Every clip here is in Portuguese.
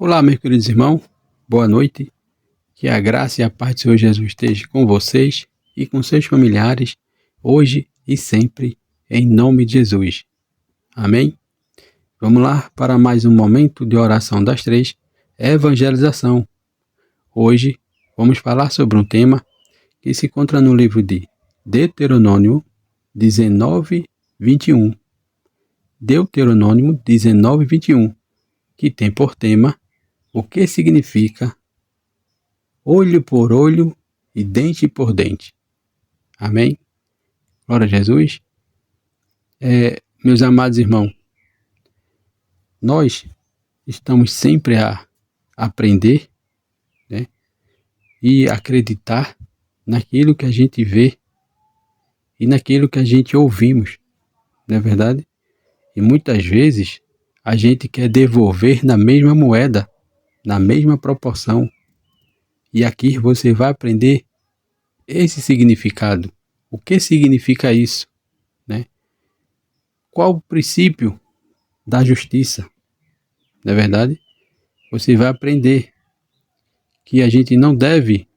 Olá, meus queridos irmãos, boa noite, que a graça e a paz do Senhor Jesus esteja com vocês e com seus familiares, hoje e sempre, em nome de Jesus. Amém? Vamos lá para mais um momento de oração das três, evangelização. Hoje vamos falar sobre um tema que se encontra no livro de Deuteronômio 19, 21. Deuteronômio 19, 21, que tem por tema o que significa olho por olho e dente por dente. Amém? Glória a Jesus. Meus amados irmãos, nós estamos sempre a aprender, né, e acreditar naquilo que a gente vê e naquilo que a gente ouvimos, não é verdade? E muitas vezes a gente quer devolver na mesma moeda, na mesma proporção. E aqui você vai aprender esse significado. O que significa isso, né? Qual o princípio da justiça? Não é verdade? Você vai aprender que a gente não deve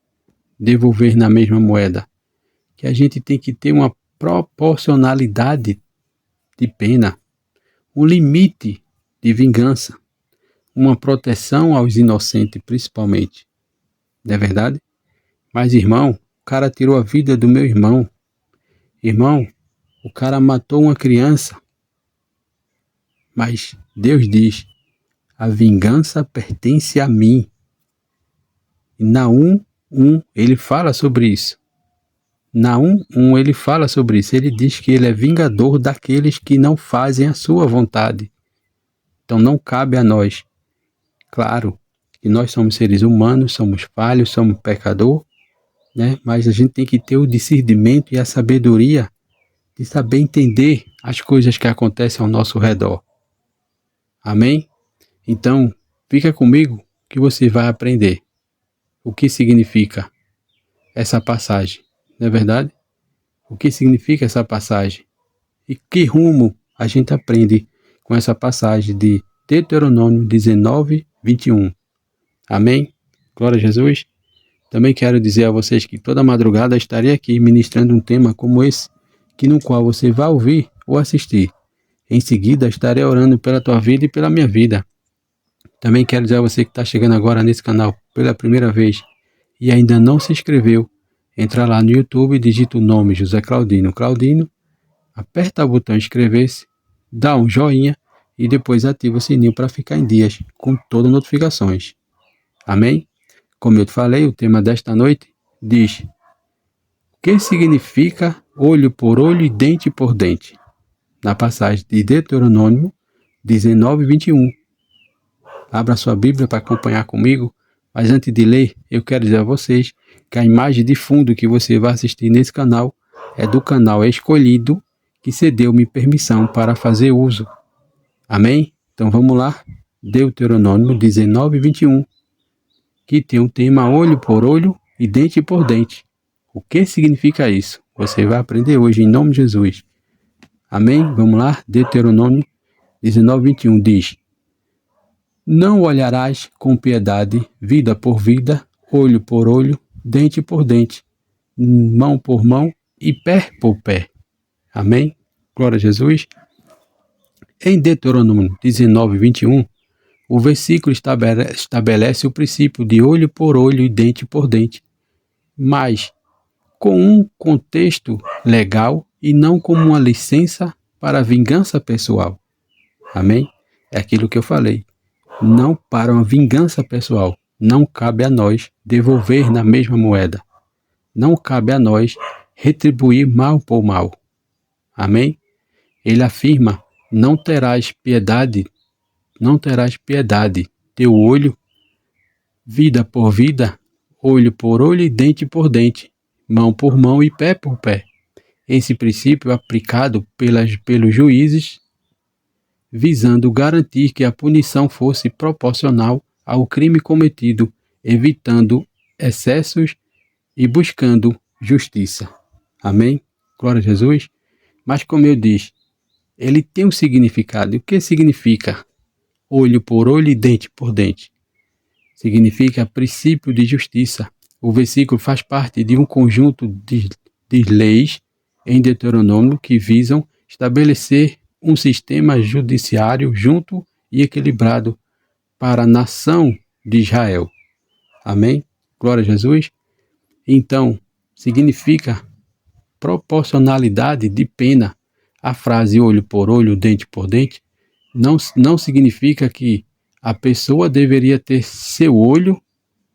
devolver na mesma moeda, que a gente tem que ter uma proporcionalidade de pena, um limite de vingança, uma proteção aos inocentes principalmente. Não é verdade? Mas irmão, o cara tirou a vida do meu irmão. Irmão, o cara matou uma criança. Mas Deus diz: a vingança pertence a mim. E Naum 1, ele fala sobre isso. Naum 1, ele fala sobre isso. Ele diz que ele é vingador daqueles que não fazem a sua vontade. Então não cabe a nós. Claro que nós somos seres humanos, somos falhos, somos pecadores, né? Mas a gente tem que ter o discernimento e a sabedoria de saber entender as coisas que acontecem ao nosso redor. Amém? Então, fica comigo que você vai aprender o que significa essa passagem, não é verdade? O que significa essa passagem? E que rumo a gente aprende com essa passagem de Deuteronômio 19, 21. Amém? Glória a Jesus. Também quero dizer a vocês que toda madrugada estarei aqui ministrando um tema como esse, que no qual você vai ouvir ou assistir. Em seguida, estarei orando pela tua vida e pela minha vida. Também quero dizer a você que está chegando agora nesse canal pela primeira vez e ainda não se inscreveu, entra lá no YouTube, digita o nome José Claudino Claudino, aperta o botão inscrever-se, dá um joinha e depois ativa o sininho para ficar em dias com todas as notificações. Amém? Como eu te falei, o tema desta noite diz: o que significa olho por olho e dente por dente? Na passagem de Deuteronômio 19, 21. Abra sua Bíblia para acompanhar comigo, mas antes de ler, eu quero dizer a vocês que a imagem de fundo que você vai assistir nesse canal é do canal Escolhido, que cedeu-me permissão para fazer uso. Amém? Então vamos lá, Deuteronômio 19, 21, que tem um tema olho por olho e dente por dente. O que significa isso? Você vai aprender hoje em nome de Jesus. Amém? Vamos lá, Deuteronômio 19, 21 diz: não olharás com piedade, vida por vida, olho por olho, dente por dente, mão por mão e pé por pé. Amém? Glória a Jesus. Em Deuteronômio 19, 21, o versículo estabelece o princípio de olho por olho e dente por dente, mas com um contexto legal e não como uma licença para vingança pessoal. Amém? É aquilo que eu falei. Não para uma vingança pessoal. Não cabe a nós devolver na mesma moeda. Não cabe a nós retribuir mal por mal. Amém? Ele afirma: não terás piedade, teu olho, vida por vida, olho por olho e dente por dente, mão por mão e pé por pé. Esse princípio é aplicado pelos juízes, visando garantir que a punição fosse proporcional ao crime cometido, evitando excessos e buscando justiça. Amém? Glória a Jesus. Mas como eu disse, ele tem um significado. E o que significa olho por olho e dente por dente? significa princípio de justiça. O versículo faz parte de um conjunto de leis em Deuteronômio que visam estabelecer um sistema judiciário junto e equilibrado para a nação de Israel. Amém? Glória a Jesus. Então, significa proporcionalidade de pena. A frase olho por olho, dente por dente, não significa que a pessoa deveria ter seu olho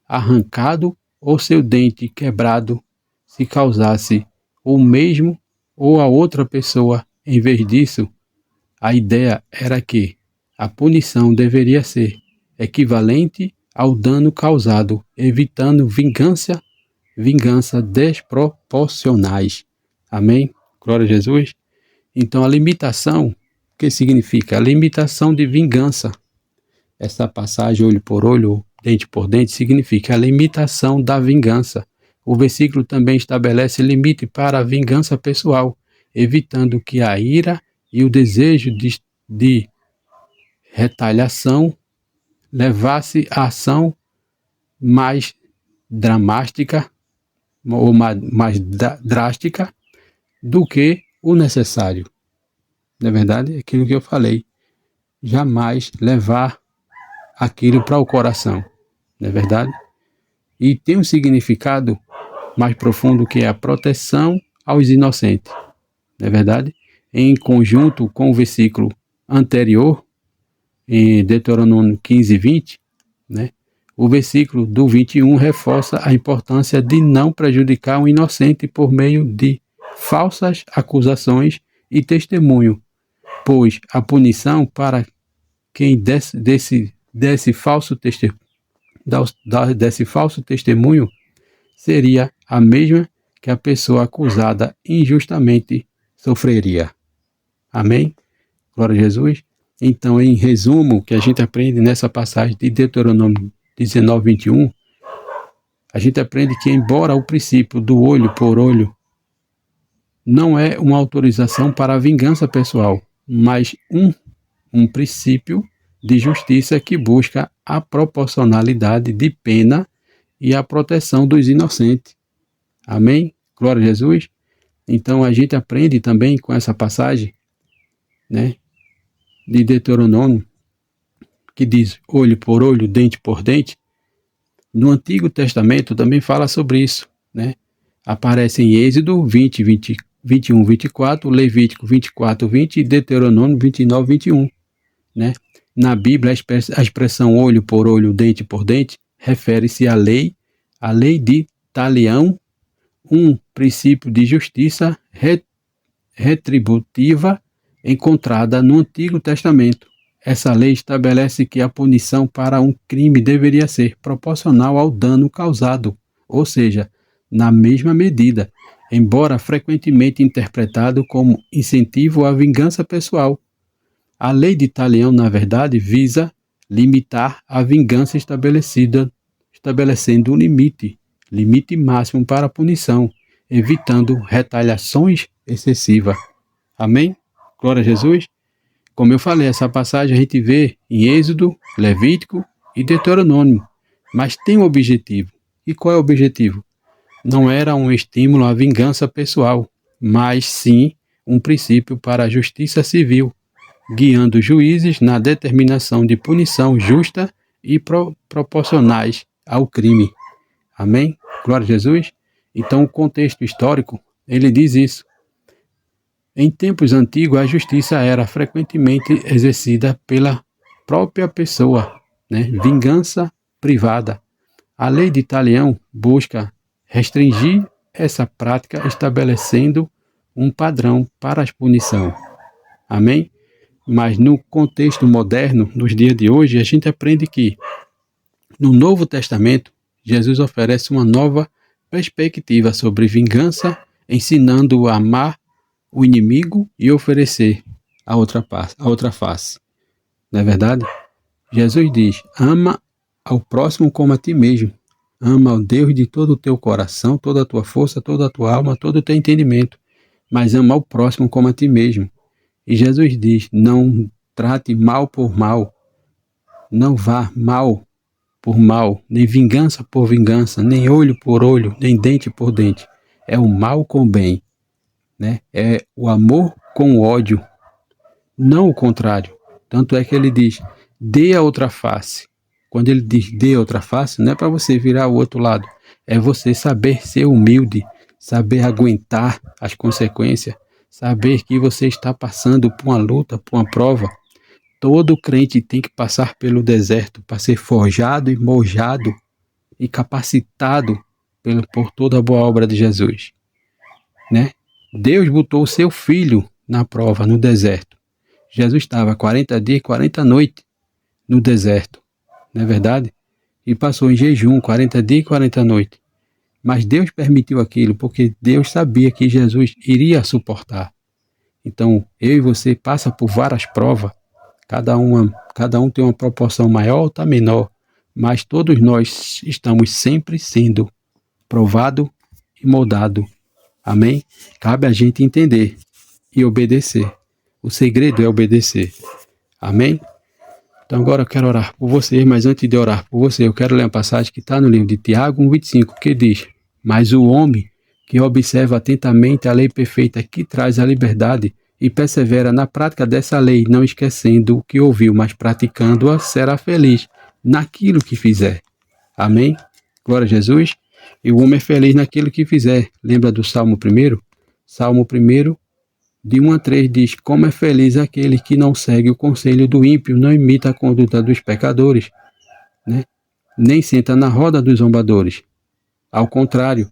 arrancado ou seu dente quebrado se causasse o mesmo ou a outra pessoa. Em vez disso, a ideia era que a punição deveria ser equivalente ao dano causado, evitando vingança desproporcionais. Amém? Glória a Jesus. Então, a limitação, o que significa? A limitação de vingança. Essa passagem, olho por olho, dente por dente, significa a limitação da vingança. O versículo também estabelece limite para a vingança pessoal, evitando que a ira e o desejo de retaliação levasse a ação mais dramática ou mais drástica do que o necessário. Na verdade, é aquilo que eu falei, jamais levar aquilo para o coração, não é verdade? E tem um significado mais profundo que é a proteção aos inocentes, não é verdade? Em conjunto com o versículo anterior, em Deuteronômio 15, 20, né? O versículo do 21 reforça a importância de não prejudicar um inocente por meio de falsas acusações e testemunho, pois a punição para quem desse falso testemunho seria a mesma que a pessoa acusada injustamente sofreria. Amém? Glória a Jesus. Então, em resumo, o que a gente aprende nessa passagem de Deuteronômio 19, 21, a gente aprende que, embora o princípio do olho por olho não é uma autorização para a vingança pessoal, mas um princípio de justiça que busca a proporcionalidade de pena e a proteção dos inocentes. Amém? Glória a Jesus. Então a gente aprende também com essa passagem, né, de Deuteronômio, que diz olho por olho, dente por dente. No Antigo Testamento também fala sobre isso, né? Aparece em Êxodo 20, 21, 24, Levítico 24, 20 e Deuteronômio 29, 21, né? Na Bíblia, a expressão olho por olho, dente por dente, refere-se à lei de talião, um princípio de justiça retributiva encontrada no Antigo Testamento. Essa lei estabelece que a punição para um crime deveria ser proporcional ao dano causado, ou seja, na mesma medida, embora frequentemente interpretado como incentivo à vingança pessoal. A lei de talião, na verdade, visa limitar a vingança estabelecendo um limite máximo para a punição, evitando retaliações excessivas. Amém? Glória a Jesus. Como eu falei, essa passagem a gente vê em Êxodo, Levítico e Deuteronômio, mas tem um objetivo. E qual é o objetivo? Não era um estímulo à vingança pessoal, mas sim um princípio para a justiça civil, guiando juízes na determinação de punição justa e proporcionais ao crime. Amém? Glória a Jesus. Então, o contexto histórico, ele diz isso. Em tempos antigos, a justiça era frequentemente exercida pela própria pessoa, né? Vingança privada. A lei de talião busca restringir essa prática, estabelecendo um padrão para a punição. Amém? Mas no contexto moderno, nos dias de hoje, a gente aprende que no Novo Testamento, Jesus oferece uma nova perspectiva sobre vingança, ensinando a amar o inimigo e oferecer a outra face. Não é verdade? Jesus diz, ama ao próximo como a ti mesmo. Ama ao Deus de todo o teu coração, toda a tua força, toda a tua alma, todo o teu entendimento. Mas ama ao próximo como a ti mesmo. E Jesus diz, não trate mal por mal. Não vá mal por mal, nem vingança por vingança, nem olho por olho, nem dente por dente. É o mal com o bem, né? É o amor com o ódio, não o contrário. Tanto é que ele diz, dê a outra face. Quando ele diz dê a outra face, não é para você virar o outro lado, é você saber ser humilde, saber aguentar as consequências, saber que você está passando por uma luta, por uma prova. Todo crente tem que passar pelo deserto para ser forjado e mojado e capacitado por toda a boa obra de Jesus, né? Deus botou o seu filho na prova, no deserto. Jesus estava 40 dias e 40 noites no deserto, não é verdade? E passou em jejum 40 dias e 40 noites. Mas Deus permitiu aquilo porque Deus sabia que Jesus iria suportar. Então, eu e você passa por várias provas, cada um tem uma proporção maior ou tá menor, mas todos nós estamos sempre sendo provado e moldado. Amém? Cabe a gente entender e obedecer. O segredo é obedecer. Amém? Então agora eu quero orar por você, mas antes de orar por você, eu quero ler uma passagem que está no livro de Tiago 1,25, que diz, mas o homem que observa atentamente a lei perfeita que traz a liberdade e persevera na prática dessa lei, não esquecendo o que ouviu, mas praticando-a, será feliz naquilo que fizer. Amém? Glória a Jesus. E o homem é feliz naquilo que fizer. Lembra do Salmo 1? Salmo 1, de 1 a 3 diz, como é feliz aquele que não segue o conselho do ímpio, não imita a conduta dos pecadores, né? Nem senta na roda dos zombadores. Ao contrário,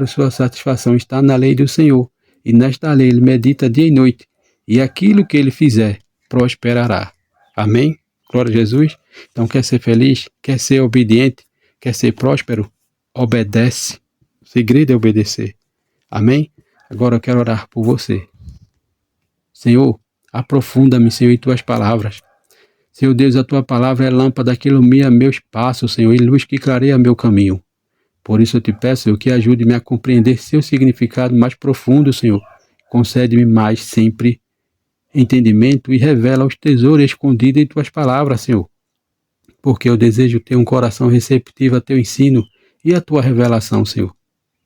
sua satisfação está na lei do Senhor, e nesta lei ele medita dia e noite, e aquilo que ele fizer prosperará. Amém? Glória a Jesus. Então, quer ser feliz? Quer ser obediente? Quer ser próspero? Obedece. O segredo é obedecer. Amém? Agora eu quero orar por você. Senhor, aprofunda-me, Senhor, em tuas palavras. Senhor Deus, a tua palavra é lâmpada que ilumina meus passos, Senhor, e luz que clareia meu caminho. Por isso eu te peço, Senhor, que ajude-me a compreender seu significado mais profundo, Senhor. Concede-me mais sempre entendimento e revela os tesouros escondidos em tuas palavras, Senhor. Porque eu desejo ter um coração receptivo a teu ensino e a tua revelação, Senhor.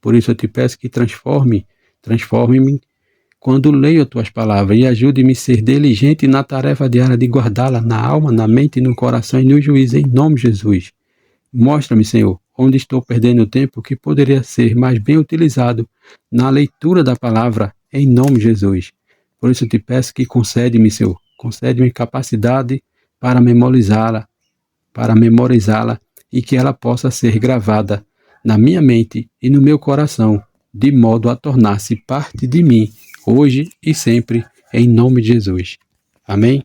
Por isso eu te peço que transforme-me quando leio as tuas palavras e ajude-me a ser diligente na tarefa diária de guardá-la na alma, na mente, no coração e no juízo, em nome de Jesus. Mostra-me, Senhor, onde estou perdendo tempo que poderia ser mais bem utilizado na leitura da palavra, em nome de Jesus. Por isso eu te peço que concede-me, Senhor, concede-me capacidade para memorizá-la, e que ela possa ser gravada na minha mente e no meu coração, de modo a tornar-se parte de mim, hoje e sempre, em nome de Jesus. Amém?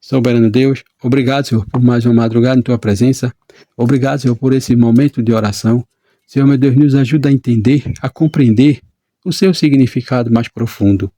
Soberano Deus, obrigado, Senhor, por mais uma madrugada em tua presença. Obrigado, Senhor, por esse momento de oração. Senhor, meu Deus, nos ajuda a entender, a compreender o seu significado mais profundo.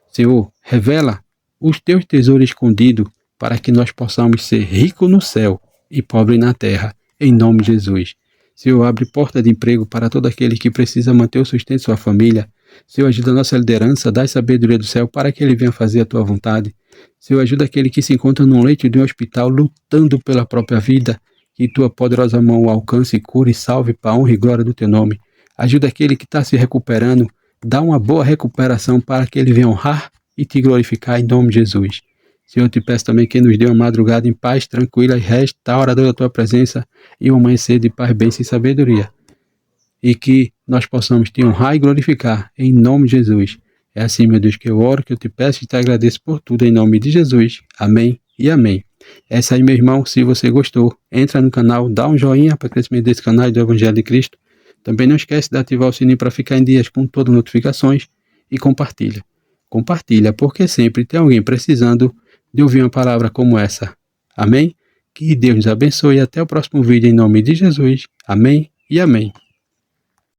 Senhor, revela os teus tesouros escondidos para que nós possamos ser ricos no céu e pobre na terra, em nome de Jesus. Senhor, abre porta de emprego para todo aquele que precisa manter o sustento de sua família. Senhor, ajuda a nossa liderança, dá sabedoria do céu para que ele venha fazer a tua vontade. Senhor, ajuda aquele que se encontra num leito de um hospital lutando pela própria vida, que tua poderosa mão o alcance, cure e salve para a honra e glória do teu nome. Ajuda aquele que está se recuperando, dá uma boa recuperação para que ele venha honrar e te glorificar em nome de Jesus. Senhor, eu te peço também que nos dê uma madrugada em paz, tranquila e restauradora da tua presença e um amanhecer de paz, bênção e sabedoria. E que nós possamos te honrar e glorificar em nome de Jesus. É assim, meu Deus, que eu oro, que eu te peço e te agradeço por tudo em nome de Jesus. Amém e amém. É isso aí, meu irmão. Se você gostou, entra no canal, dá um joinha para o crescimento desse canal e do Evangelho de Cristo. Também não esquece de ativar o sininho para ficar em dias com todas as notificações e compartilha. Compartilha, porque sempre tem alguém precisando de ouvir uma palavra como essa. Amém? Que Deus nos abençoe e até o próximo vídeo em nome de Jesus. Amém e amém.